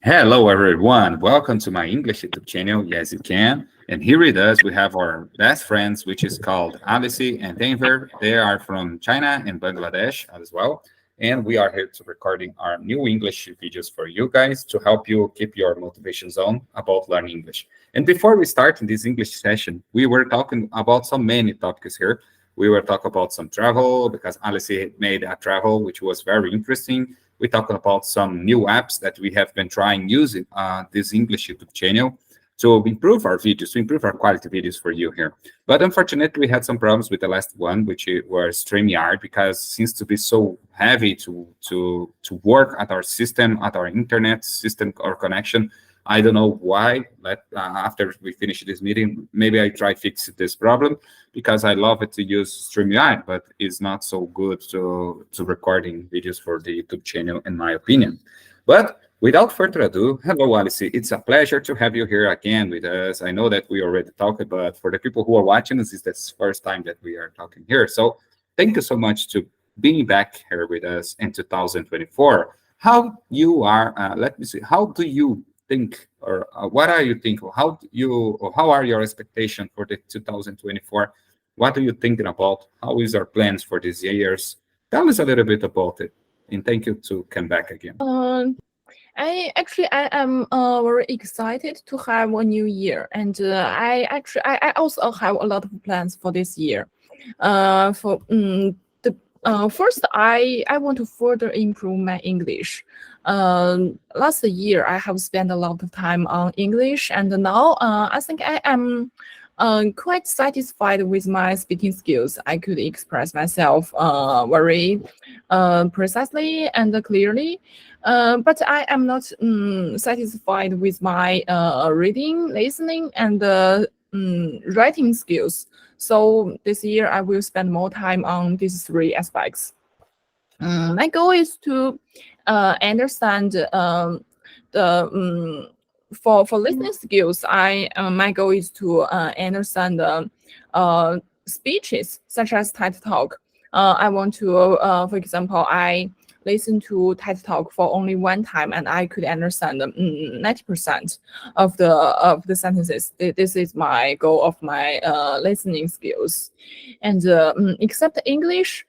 Hello, everyone. Welcome to my English YouTube channel. Yes, you can. And here with us, we have our best friends, which is called Alice and Denver. They are from China and Bangladesh as well. And we are here to recording our new English videos for you guys to help you keep your motivation zone about learning English. And before we start in this English session, we were talking about so many topics here. We were talking about some travel because Alice made a travel, which was very interesting. We talked about some new apps that we have been trying using this English YouTube channel to improve our videos, to improve our quality videos for you here. But unfortunately, we had some problems with the last one, which was StreamYard, because it seems to be so heavy to work at our system, at our internet system or connection. I don't know why. After we finish this meeting, maybe I try fix this problem because I love it to use StreamYard, but it's not so good to recording videos for the YouTube channel, in my opinion. But without further ado, hello, Alice. It's a pleasure to have you here again with us. I know that we already talked, but for the people who are watching us, it's the first time that we are talking here. So thank you so much to being back here with us in 2024. How you are? Let me see. How do you think, or what are you thinking? How are your expectations for the 2024? What are you thinking about? How is our plans for these years? Tell us a little bit about it, and thank you to come back again. I am very excited to have a new year, and I also have a lot of plans for this year. For the First, I want to further improve my English. Last year I have spent a lot of time on English, and now I think I am quite satisfied with my speaking skills. I could express myself very precisely and clearly. But I am not satisfied with my reading, listening, and writing skills. So this year I will spend more time on these three aspects. My goal is to understand the for listening skills. My goal is to understand speeches such as TED Talk. I want to, for example, I listen to TED Talk for only one time, and I could understand 90% of the sentences. This is my goal of my listening skills, and except English.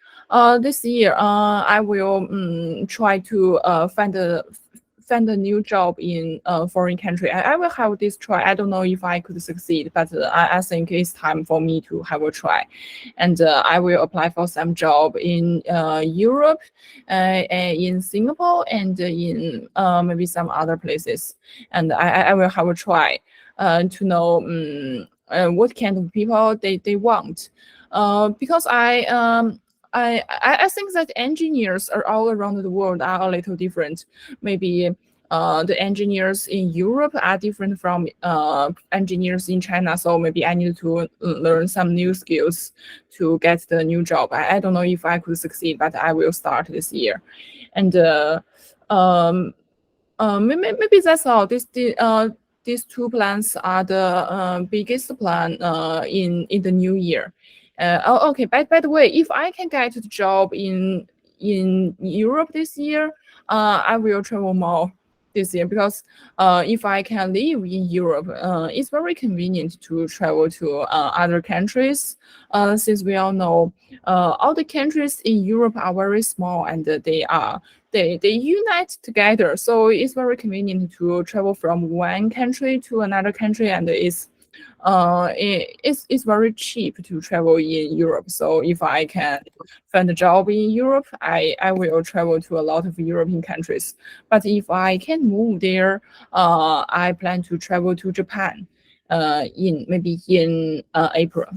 This year, I will try to find a new job in a foreign country. I will have this try. I don't know if I could succeed, but I think it's time for me to have a try. And I will apply for some job in Europe, in Singapore, and in maybe some other places. And I will have a try to know what kind of people they want. Because I think that engineers are all around the world are a little different. Maybe the engineers in Europe are different from engineers in China. So maybe I need to learn some new skills to get the new job. I don't know if I could succeed, but I will start this year. And maybe that's all. These two plans are the biggest plan in the new year. Okay. By the way, if I can get a job in Europe this year, I will travel more this year because if I can live in Europe, it's very convenient to travel to other countries. Since we all know, all the countries in Europe are very small and they unite together, so it's very convenient to travel from one country to another country, and it's very cheap to travel in Europe. So if I can find a job in Europe, I will travel to a lot of European countries. But if I can move there, I plan to travel to Japan in April.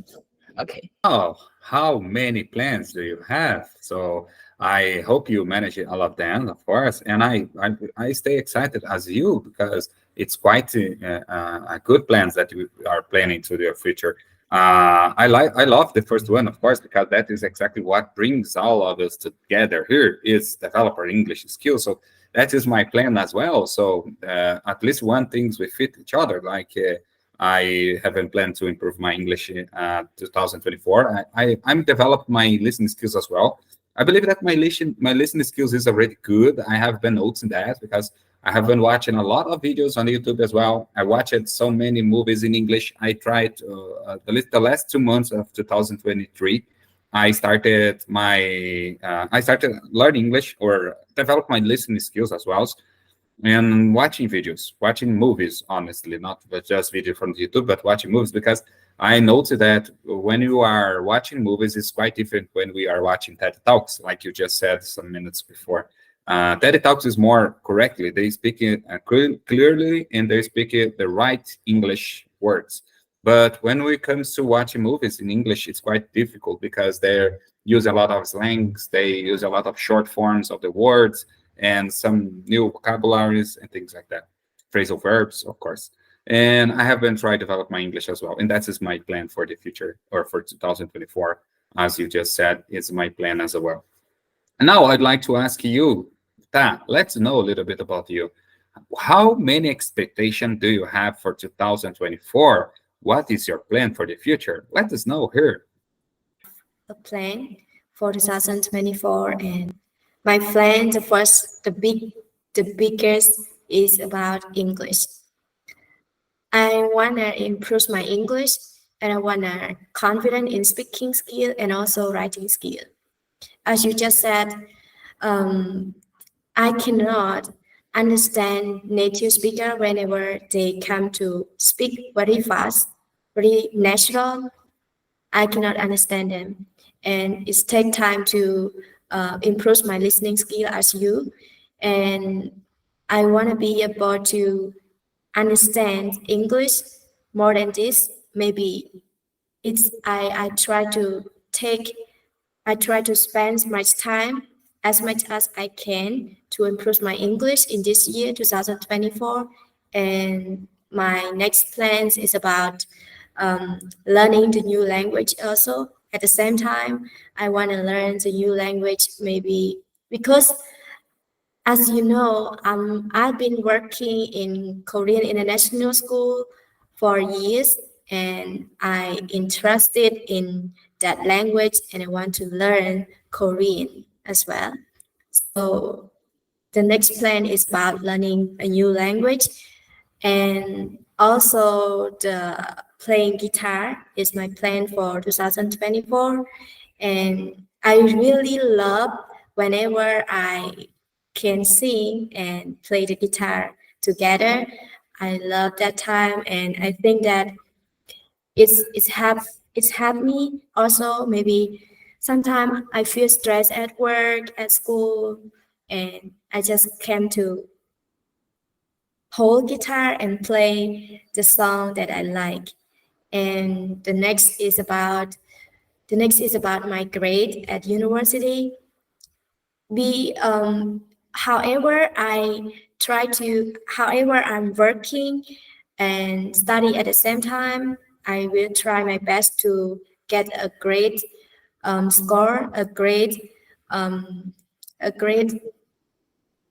Okay. Oh, how many plans do you have? So I hope you manage all of them, of course. And I stay excited as you because it's quite a good plans that you are planning to the future. I love the first one, of course, because that is exactly what brings all of us together here is develop our English skills. So that is my plan as well. So at least one things we fit each other, like. I haven't planned to improve my English in 2024. I'm developed my listening skills as well. I believe that my listening skills is already good. I have been noticing that because I have been watching a lot of videos on YouTube as well. I watched so many movies in English. I tried the last 2 months of 2023. I started learning English or develop my listening skills as well, and watching videos, watching movies, honestly, not just video from YouTube, but watching movies, because I noticed that when you are watching movies, it's quite different when we are watching TED Talks, like you just said some minutes before. TED Talks is more correctly. They speak it clearly, and they speak it the right English words. But when it comes to watching movies in English, it's quite difficult because they use a lot of slangs, they use a lot of short forms of the words, and some new vocabularies and things like that. Phrasal verbs, of course. And I have been trying to develop my English as well. And that is my plan for the future, or for 2024. As you just said, is my plan as well. And now I'd like to ask you, Ta, let's know a little bit about you. How many expectations do you have for 2024? What is your plan for the future? Let us know here. A plan for 2024, and my plan, the biggest is about English. I wanna improve my English, and I wanna confident in speaking skill and also writing skill. As you just said, I cannot understand native speaker whenever they come to speak very fast, very natural. I cannot understand them, and it takes time to improve my listening skill as you. And I want to be able to understand English more than this. Maybe I try to take I try to spend much time as much as I can to improve my English in this year 2024. And my next plans is about learning the new language also. At the same time, I want to learn the new language maybe because, as you know, I've been working in Korean International School for years, and I interested in that language, and I want to learn Korean as well. So the next plan is about learning a new language, and also the playing guitar is my plan for 2024. And I really love whenever I can sing and play the guitar together. I love that time, and I think that it's helped me also. Maybe sometimes I feel stressed at work, at school, and I just came to hold guitar and play the song that I like. And the next is about my grade at university. Be however I try to however I'm working and study at the same time, I will try my best to get a great score, um, a great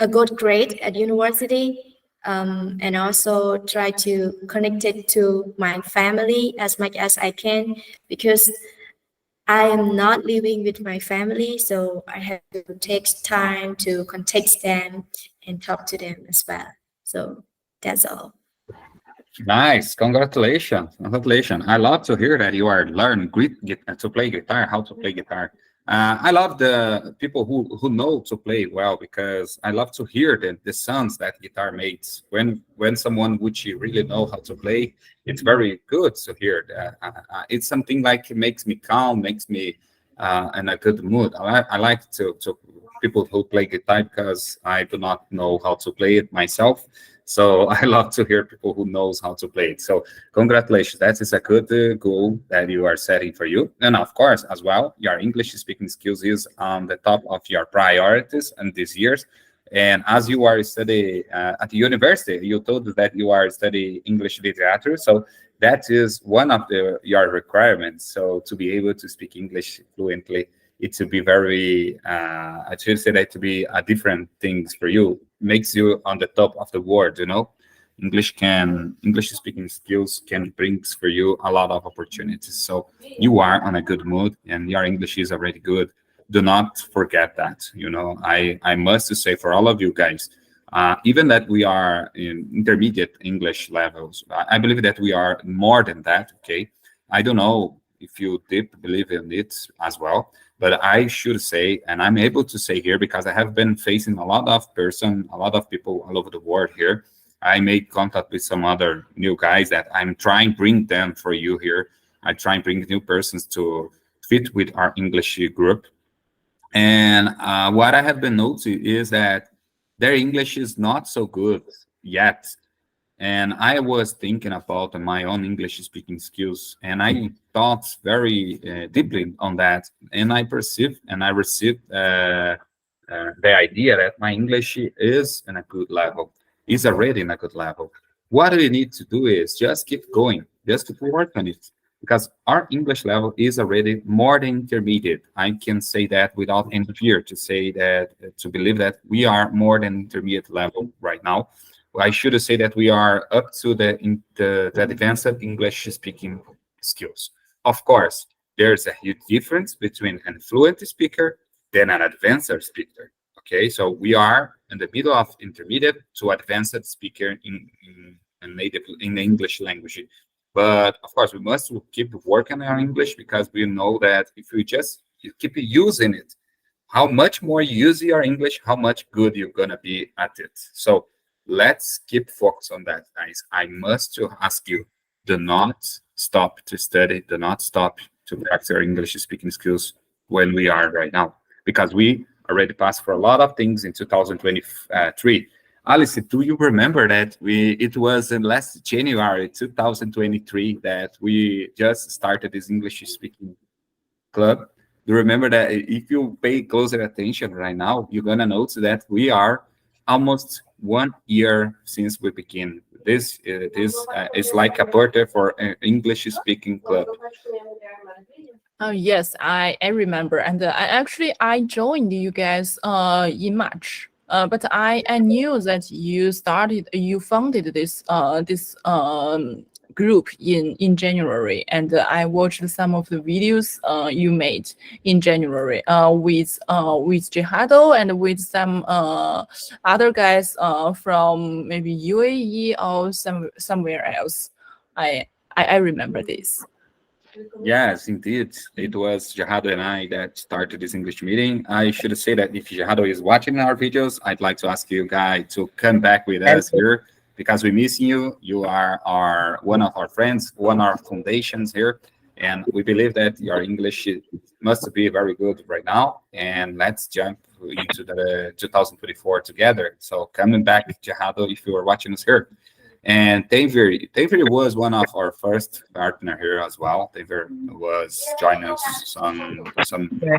a good grade at university, and also try to connect it to my family as much as I can, because I am not living with my family, so I have to take time to contact them and talk to them as well. So that's all. Nice. Congratulations. Congratulations. I love to hear that you are learning to play guitar, how to play guitar. I love the people who know to play well, because I love to hear the sounds that guitar makes. When someone which you really know how to play, it's very good to hear that. It's something like it makes me calm, makes me in a good mood. I like to people who play guitar, because I do not know how to play it myself. So I love to hear people who knows how to play it. So congratulations, that is a good goal that you are setting for you. And of course, as well, your English speaking skills is on the top of your priorities in these years. And as you are studying at the university, you told us that you are studying English literature. So that is one of your requirements. So to be able to speak English fluently, it to be very, I should say that to be a different things for you, makes you on the top of the world, you know. English speaking skills can brings for you a lot of opportunities. So you are on a good mood, and your English is already good. do not forget that. I must say for all of you guys, even that we are in intermediate English levels, I believe that we are more than that. Okay, I don't know if you deep believe in it as well, but I should say, and I'm able to say here because I have been facing a lot of people all over the world here. I made contact with some other new guys that I'm trying bring them for you here. I try and bring new persons to fit with our English group. And what I have been noticing is that their English is not so good yet. And I was thinking about my own English speaking skills, and I thought very deeply on that. And I perceived and I received the idea that my English is in a good level, is already in a good level. What we need to do is just keep going, just keep working on it, because our English level is already more than intermediate. I can say that without any fear to say that, to believe that we are more than intermediate level right now. I should say that we are up to the advanced English speaking skills. Of course, there's a huge difference between an fluent speaker than an advanced speaker. Okay, so we are in the middle of intermediate to advanced speaker in native in the English language. But of course, we must keep working on English because we know that if we just keep using it, how much more you use your English, how much good you're gonna be at it. So let's keep focus on that, guys. I must to ask you, do not stop to study, do not stop to practice your English speaking skills when we are right now, because we already passed for a lot of things in 2023. Alice, do you remember that it was in last January 2023 that we just started this English speaking club? Do you remember that? If you pay closer attention right now, you're gonna notice that we are almost 1 year since we began. This is like a birthday for an English speaking club. Oh yes, I remember, and I joined you guys in March. But I knew that you founded this group in January, and I watched some of the videos you made in January with Jihado and with some other guys from maybe UAE or somewhere else. I remember this. Yes, indeed. It was Jihado and I that started this English meeting. I should say that if Jihado is watching our videos, I'd like to ask you, Guy, to come back with us here because we miss you. You are one of our friends, one of our foundations here. And we believe that your English must be very good right now. And let's jump into the 2024 together. So coming back, Jihado, if you are watching us here. And Taver was one of our first partner here as well. Taver was joining us some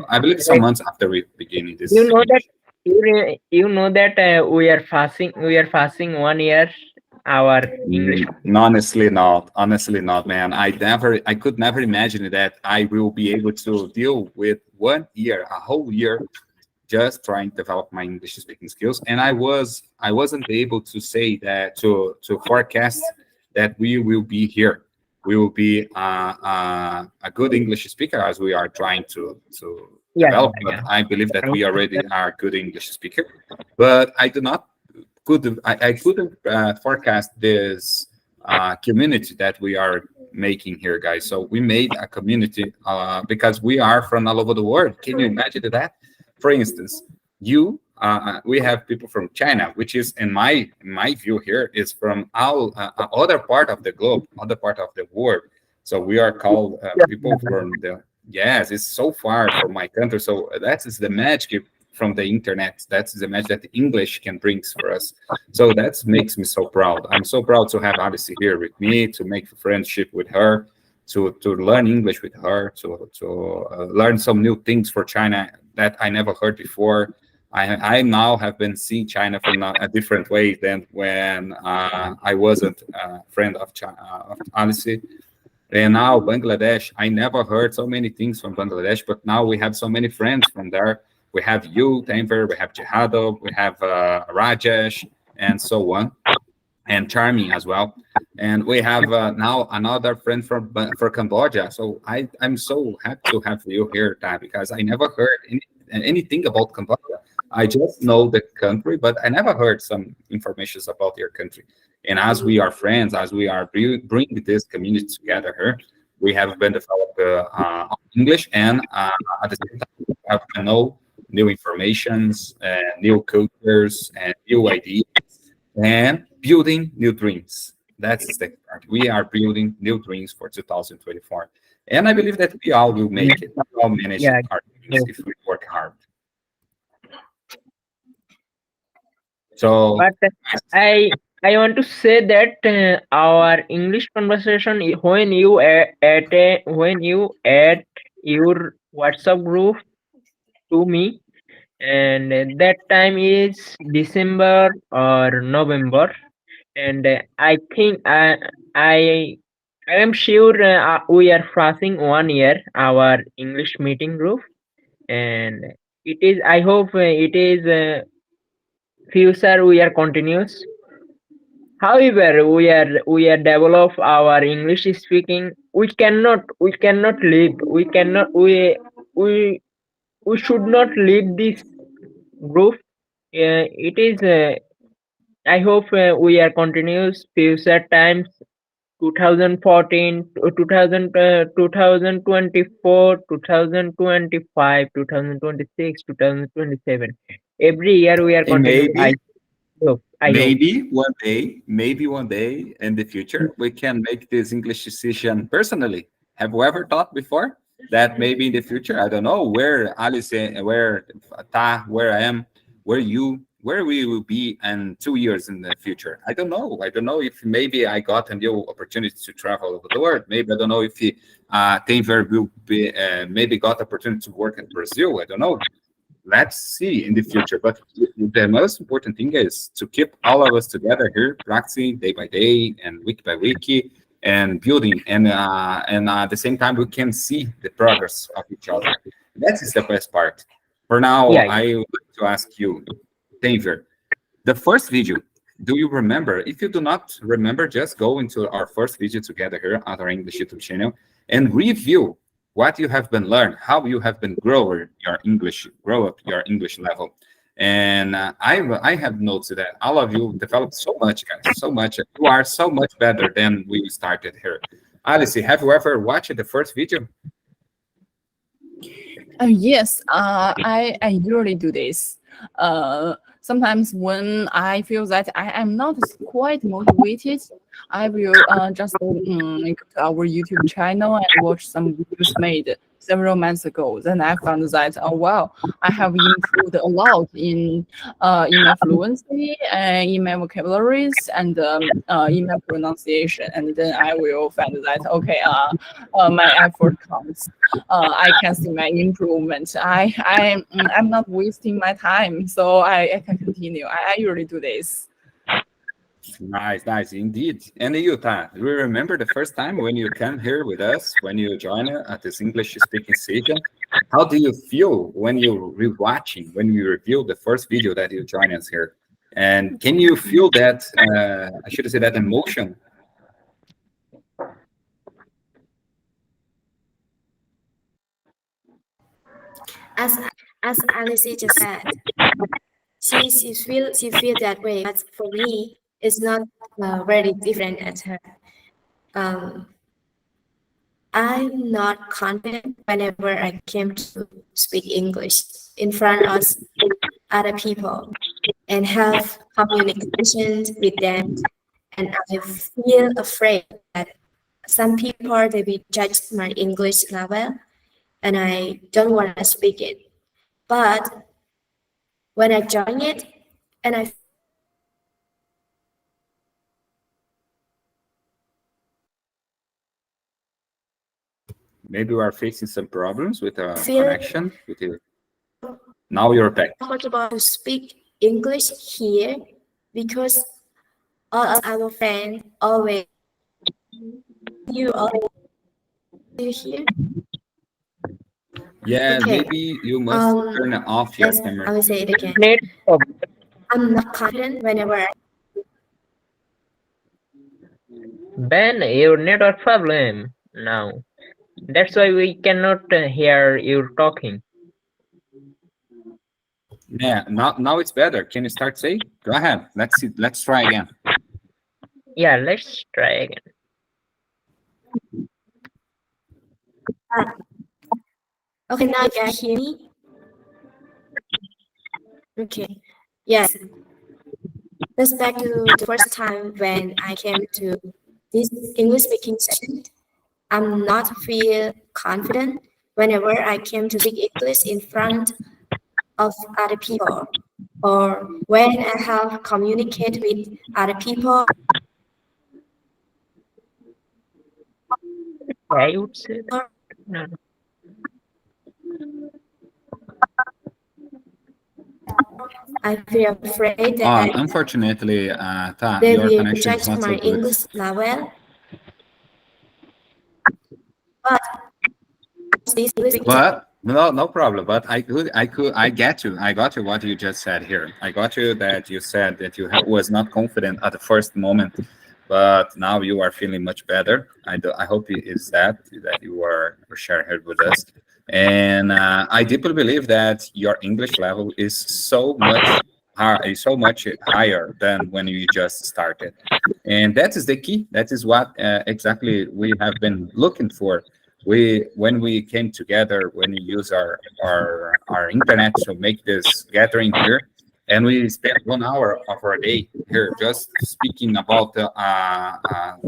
I believe some months after we began this. You know that you know that we are fasting 1 year our English. Honestly not, man. I could never imagine that I will be able to deal with 1 year, a whole year, just trying to develop my English speaking skills. And I wasn't able to say that to forecast that we will be here. We will be a good English speaker as we are trying to develop. But I believe that we already are a good English speaker. But I couldn't forecast this community that we are making here, guys. So we made a community because we are from all over the world. Can you imagine that? For instance, we have people from China, which is in my view here is from all other part of the globe, other part of the world. So we are called people from yes, it's so far from my country. So that is the magic from the internet. That's the magic that the English can bring for us. So that makes me so proud. I'm so proud to have Alice here with me, to make friendship with her, to learn English with her, to learn some new things for China that I never heard before. I now have been seeing China from a different way than when I wasn't a friend of Alice. And now Bangladesh, I never heard so many things from Bangladesh, but now we have so many friends from there. We have you, Denver, we have Jihado, we have Rajesh, and so on, and Charming as well. And we have now another friend for Cambodia. So I'm so happy to have you here, Dan, because I never heard anything about Cambodia. I just know the country, but I never heard some information about your country. And as we are friends, as we are bringing this community together here, we have been developing English, and at the same time, we have to know new informations, new cultures, and new ideas, and building new dreams. That's the part. We are building new dreams for 2024. And I believe that we all will Yeah, make it. We all manage yeah, our yeah. dreams if we work hard. So, But I want to say that our English conversation, when you when you add your WhatsApp group to me, and that time is December or November, and I think I am sure we are passing 1 year our English meeting group, and it is, I hope it is future we are continuous. However, we are develop our English speaking. We cannot leave. We should not leave this group. It is. I hope we are continuous future times. 2014, 2000, 2024, 2025, 2026, 2027. Every year we are and continuous. I hope. I hope. maybe one day in the future, we can make this English decision personally. Have you ever thought before that maybe in the future, I don't know where Alice, where Ta, where I am, where you, where we will be in 2 years in the future? I don't know. I don't know if maybe I got a new opportunity to travel over the world. Maybe I don't know if Denver will be maybe got opportunity to work in Brazil. I don't know. Let's see in the future. But the most important thing is to keep all of us together here, practicing day by day and week by week, and building. And at the same time, we can see the progress of each other. That is the best part. For now, Yeah. I would like to ask you, Denver, the first video. Do you remember? If you do not remember, just go into our first video together here at our English YouTube channel and review what you have been learned, how you have been grow up your English level. And I have noticed that all of you developed so much, guys, so much. You are so much better than we started here. Alice, have you ever watched the first video? Yes, I usually do this. Sometimes when I feel that I am not quite motivated, I will just go to our YouTube channel and watch some videos made several months ago. Then I found that, oh wow, I have improved a lot in my fluency and in my vocabularies and in my pronunciation. And then I will find that, okay, my effort counts. I can see my improvement. I'm not wasting my time, so I can continue. I usually do this. Nice, nice, indeed. And you, Ta, do you remember the first time when you came here with us, when you joined at this English-speaking session? How do you feel when you rewatching, when you review the first video that you joined us here? And can you feel that, I should say that emotion? As as Alice just said, she feel that way, but for me, it's not very different as her. Um, I'm not confident whenever I came to speak English in front of other people and have communications with them, and I feel afraid that some people they will judge my English level, and I don't want to speak it. But when I join it, and I Maybe we are facing some problems with a feel connection with you. Now you're back. comfortable to speak English here because all of our friends always you always here. Yeah, Okay. maybe you must turn off your Yes, I camera. will say it again. Net problem. I'm not confident whenever I Ben, your network problem now. That's why we cannot hear you talking. Yeah, now it's better. Can you start say? Go ahead. Let's see. Let's try again. Yeah, let's try again. Okay, now you can hear me. Okay. Yes. Let's back to the first time when I came to this English speaking session. I'm not feel confident whenever I came to speak English in front of other people, or when I have communicate with other people. I would say that. No. I feel afraid that Unfortunately, they your will connection is judge not so my good. English not well. But this English But no problem. But I get you. I got you what you just said here. I got you that you said that you was not confident at the first moment, but now you are feeling much better. I hope it is that you are sharing it with us. And I deeply believe that your English level is so much higher than when you just started. And that is the key. That is what exactly we have been looking for. When we came together, when we use our internet to make this gathering here, and we spent 1 hour of our day here just speaking about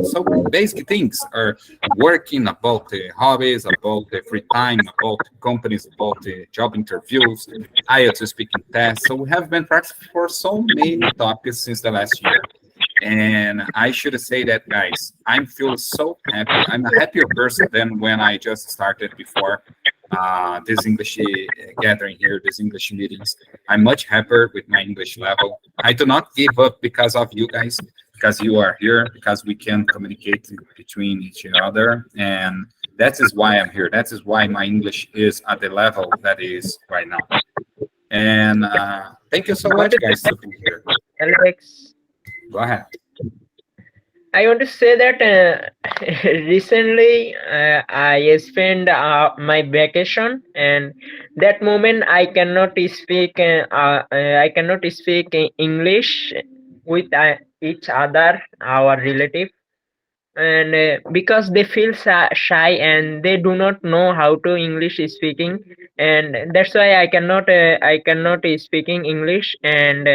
so basic things, or working, about the hobbies, about the free time, about companies, about the job interviews, IELTS speaking tests. So we have been practicing for so many topics since the last year. And I should say that, guys, I'm feel so happy. I'm a happier person than when I just started before this English gathering here, these English meetings. I'm much happier with my English level. I do not give up because of you guys, because you are here, because we can communicate between each other. And that is why I'm here. That is why my English is at the level that is right now. And thank you so I want much, to guys, say, to be here. Alex, Go ahead. I want to say that recently I spent my vacation, and that moment I cannot speak English with each other, our relative, and because they feel shy and they do not know how to English speaking, and that's why I cannot speaking English. And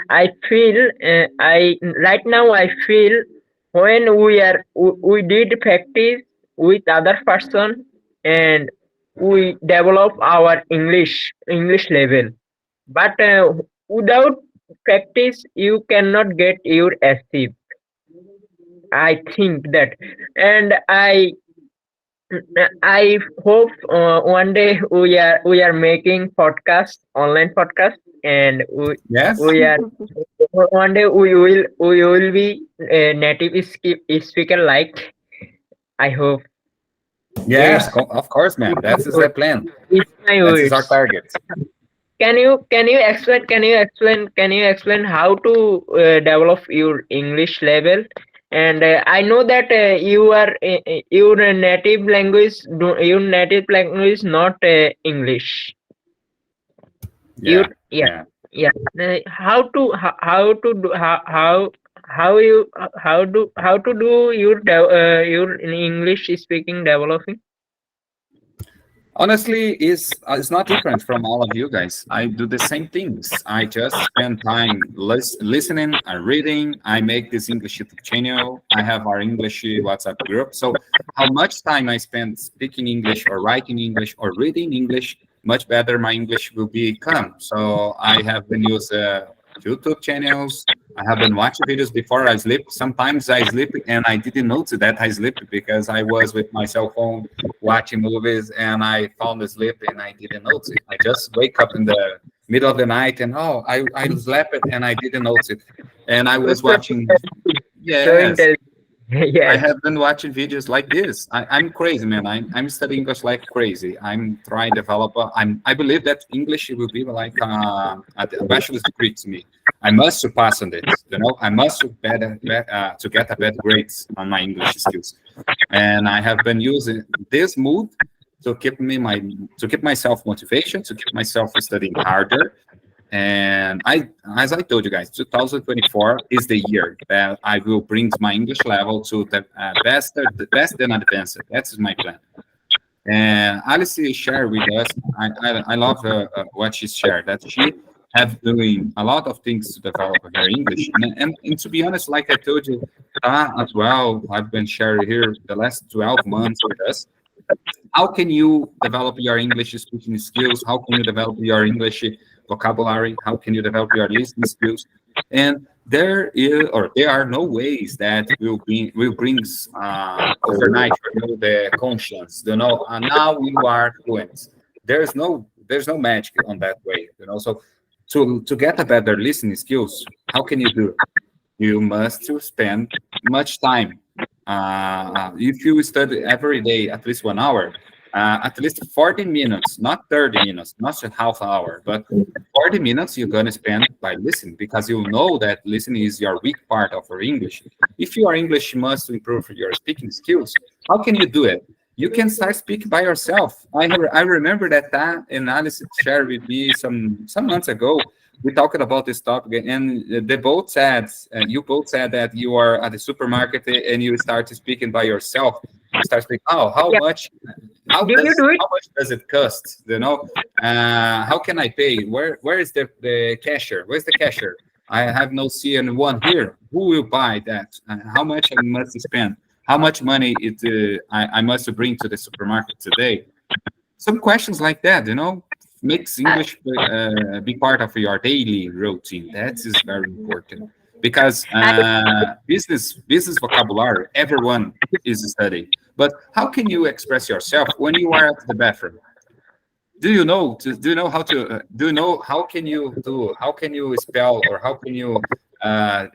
I feel I right now I feel when we did practice with other person, and we develop our English level. But without practice you cannot get your achieve, I think that. And I hope one day we are making podcast, online podcast, and Yes. we are one day we will be native speaker, like, I hope. Yes, It's of course, man. That is the plan. it's my That is our words. target. Can you explain how to develop your English level? And I know that your native language not English. Your, Yeah, yeah, yeah. yeah. How to do your English speaking developing? Honestly, is not different from all of you guys. I do the same things. I just spend time listening and reading. I make this English YouTube channel. I have our English WhatsApp group. So, how much time I spend speaking English or writing English or reading English, much better my English will become. So, I have been using YouTube channels. I have been watching videos before I sleep. Sometimes I sleep and I didn't notice that I sleep because I was with my cell phone watching movies and I found asleep and I didn't notice it. I just wake up in the middle of the night and I slept and I didn't notice it. And I was So, watching, so yes, intelligent. I Yes. have been watching videos like this. I'm crazy, man. I'm studying English like crazy. I'm trying to develop. I believe that English will be like a bachelor's degree to me. I must to pass on it. You know, I must to get a better grades on my English skills. And I have been using this mood to keep myself motivation, to keep myself studying harder, And as I told you guys, 2024 is the year that I will bring my English level to the best than advanced. That's my plan. And Alice shared with us. I love what she shared. That she have doing a lot of things to develop her English. And to be honest, like I told you as well, I've been sharing here the last 12 months with us. How can you develop your English speaking skills? How can you develop your English vocabulary? How can you develop your listening skills? And there are no ways that will brings overnight, the conscience. Now you are fluent. There's no magic on that way. So to get a better listening skills, how can you do? You must to spend much time. If you study every day at least 1 hour, at least 40 minutes, not 30 minutes, not a half hour, but 40 minutes you're going to spend by listening, because you know that listening is your weak part of your English. If your English must improve your speaking skills, how can you do it? You can start speaking by yourself. I remember that analysis shared with me some months ago. We talked about this topic, and you both said that you are at the supermarket and you start speaking by yourself. You start speaking. Oh, Yeah. Did you do it? how much does it cost? How can I pay? Where is the cashier? Where's the cashier? I have no see anyone here. Who will buy that? How much I must spend? How much money I must bring to the supermarket today? Some questions like that, makes English be part of your daily routine. That is very important, because business vocabulary everyone is studying. But how can you express yourself when you are at the bathroom? Do you know? Do you know how to? Do you know how can you do? How can you spell, or how can you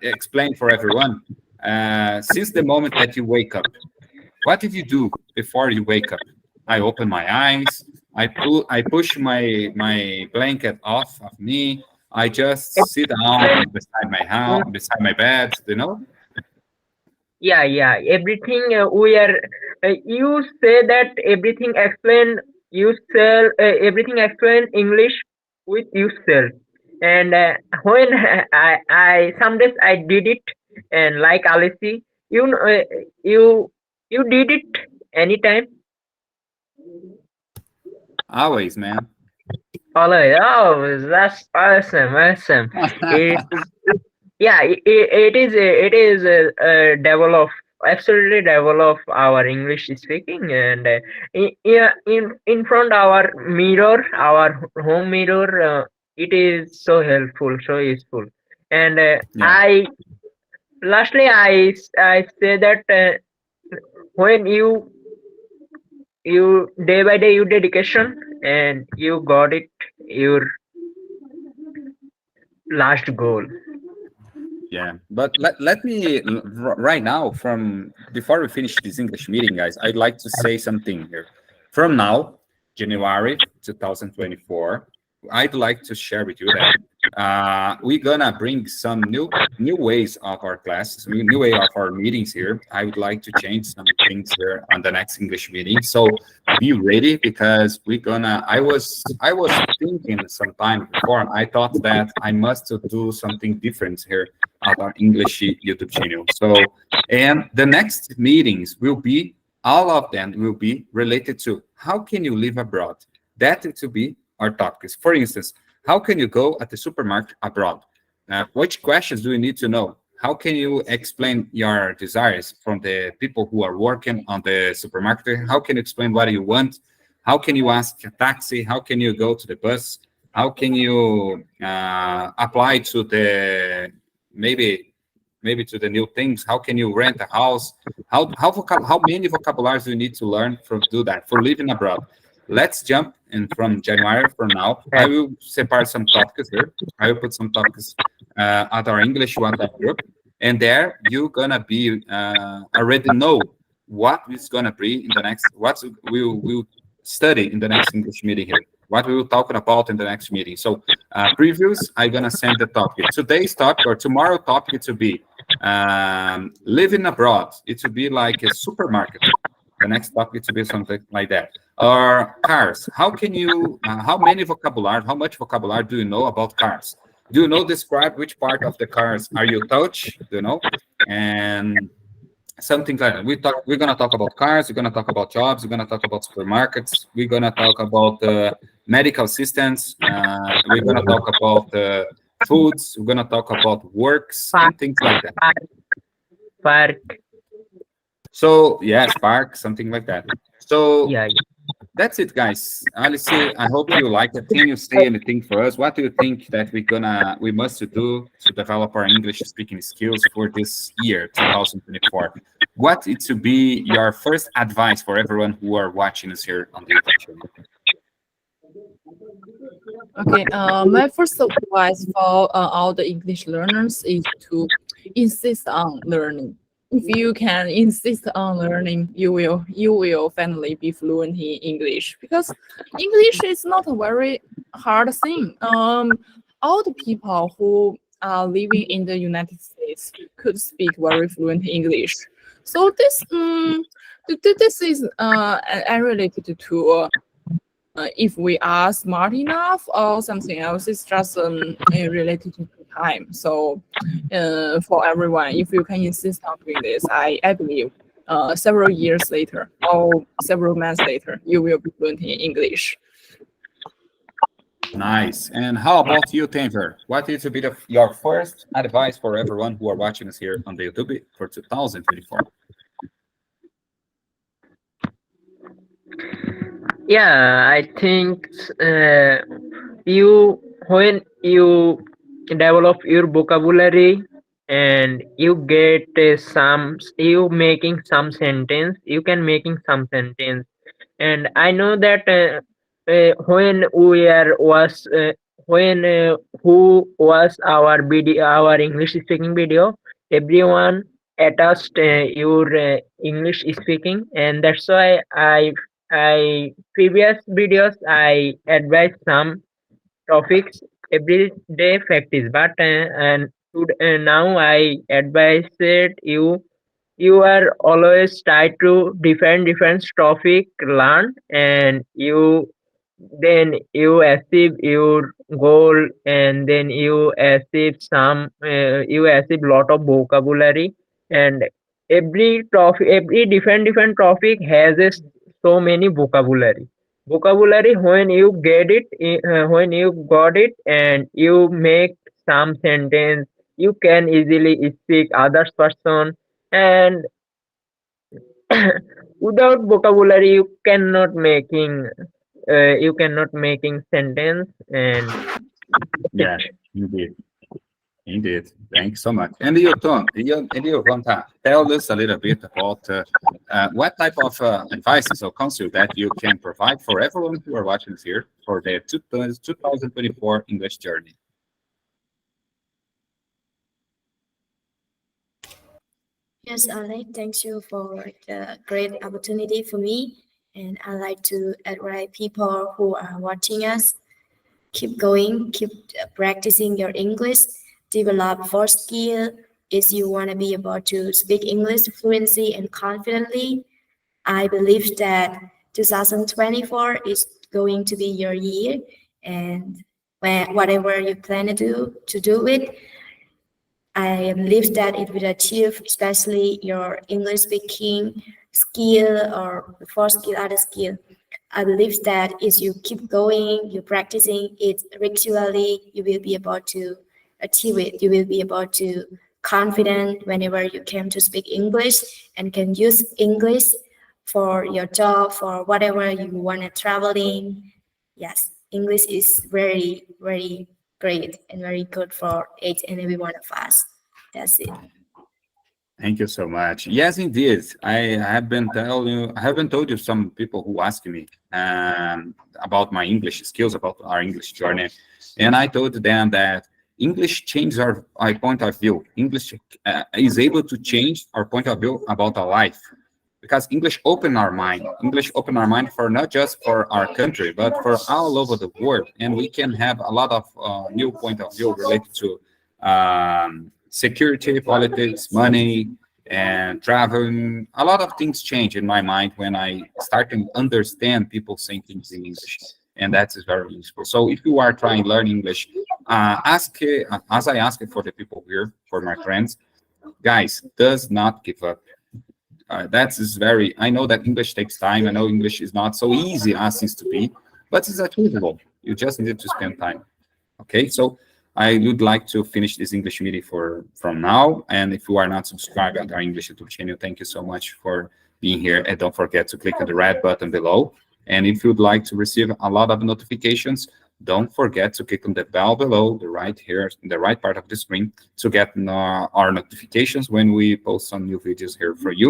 explain for everyone? Since the moment that you wake up, what did you do before you wake up? I open my eyes. I push my blanket off of me. I just sit down beside my house, beside my bed. Yeah, yeah. Everything we are. You say that everything explain. You sell everything explain English with you sell. And when I some days I did it, and like Alice, you you did it anytime. Always, man. Oh, that's awesome, awesome. It, yeah, it is develop absolutely develop our English speaking, and yeah, in front our mirror, our home mirror, it is so helpful, so useful. And Yeah. lastly I say that when you day by day you dedication and you got it your last goal. Yeah, but let me right now, from before we finish this English meeting, guys, I'd like to say something here. From now, January 2024, I'd like to share with you that we're gonna bring some new ways of our classes, new way of our meetings here. I would like to change some things here on the next English meeting. So be ready, because I was thinking some time before. I thought that I must do something different here at our English YouTube channel. So, and the next meetings will be, all of them will be related to how can you live abroad. That to be our topics. For instance, how can you go at the supermarket abroad? Which questions do you need to know? How can you explain your desires from the people who are working on the supermarket? How can you explain what you want? How can you ask a taxi? How can you go to the bus? How can you apply to the maybe to the new things? How can you rent a house? How many vocabularies do you need to learn from do that for living abroad? Let's jump in from January. From now, I will separate some topics here. I will put some topics at our English WhatsApp group, and there you're gonna be already know what is gonna be in the next. What we'll study in the next English meeting here. What we will talk about in the next meeting. So previews, I'm gonna send the topic. Today's topic or tomorrow topic to be living abroad. It will be like a supermarket. the next topic to be something like that. Or cars. How can you? How many vocabulary? How much vocabulary do you know about cars? Do you know describe which part of the cars are you touch? Do you know? And something like that. We're gonna talk about cars. We're gonna talk about jobs. We're gonna talk about supermarkets. We're gonna talk about medical assistants. We're gonna talk about foods. We're gonna talk about works Park, and things like that. park, park. So yes, park, something like that. So Yeah, that's it, guys. Alice, I hope you like it. Can you say anything for us? What do you think that we must do to develop our English speaking skills for this year, 2024? What it to be your first advice for everyone who are watching us here on the YouTube channel? Okay, my first advice for all the English learners is to insist on learning. If you can insist on learning, you will finally be fluent in English, because English is not a very hard thing. All the people who are living in the United States could speak very fluent English. So this is unrelated to if we are smart enough or something else. It's just related to time. So for everyone, if you can insist on doing this, I believe several years later or several months later, you will be fluent in English. Nice. And how about you, Tanver? What is to be your first advice for everyone who are watching us here on the YouTube for 2024? yeah. I think you when you develop your vocabulary and you get you making some sentence, you can making some sentence. And I know that when we are was when who was our video, our English speaking video, everyone attached your English speaking, and that's why I previous videos I advise some topics every day practice, but now I advise it you are always try to different topic learn, and you achieve your goal, and then you achieve lot of vocabulary. And every different topic has so many vocabulary. When you get it, when you got it, and you make some sentence, you can easily speak others person. And without vocabulary you cannot making sentence. And that's Yeah, it. indeed. Indeed. Thanks so much. And you, Tom, you want to tell us a little bit about what type of advices or counsel that you can provide for everyone who are watching us here for their 2024 English journey? Yes, Alex, thank you for the great opportunity for me. And I like to advise people who are watching us, keep going, keep practicing your English, develop for skill. If you want to be able to speak English fluency and confidently, I believe that 2024 is going to be your year, and whatever you plan to do it, I believe that it will achieve, especially your English speaking skill or for skill, other skill. I believe that if you keep going, you practicing it regularly, you will be able to achieve it. You will be able to confident whenever you came to speak English and can use English for your job, for whatever you want to traveling. Yes, English is very, very great and very good for each and every one of us. That's it. Thank you so much. Yes, indeed. I haven't told you some people who ask me about my English skills, about our English journey. And I told them that English changes our point of view. English is able to change our point of view about our life, because English open our mind. English open our mind for not just for our country, but for all over the world. And we can have a lot of new point of view related to security, politics, money, and traveling. A lot of things change in my mind when I start to understand people saying things in English, and that is very useful. So if you are trying to learn English, ask as I ask it for the people here, for my friends, guys, does not give up. That is very. I know that English takes time. I know English is not so easy as it to be, but it's achievable. You just need to spend time. Okay, so I would like to finish this English meeting from now. And if you are not subscribed to our English YouTube channel, thank you so much for being here. And don't forget to click on the red button below. And if you'd like to receive a lot of notifications, don't forget to click on the bell below, the right here, in the right part of the screen, to get our notifications when we post some new videos here for you.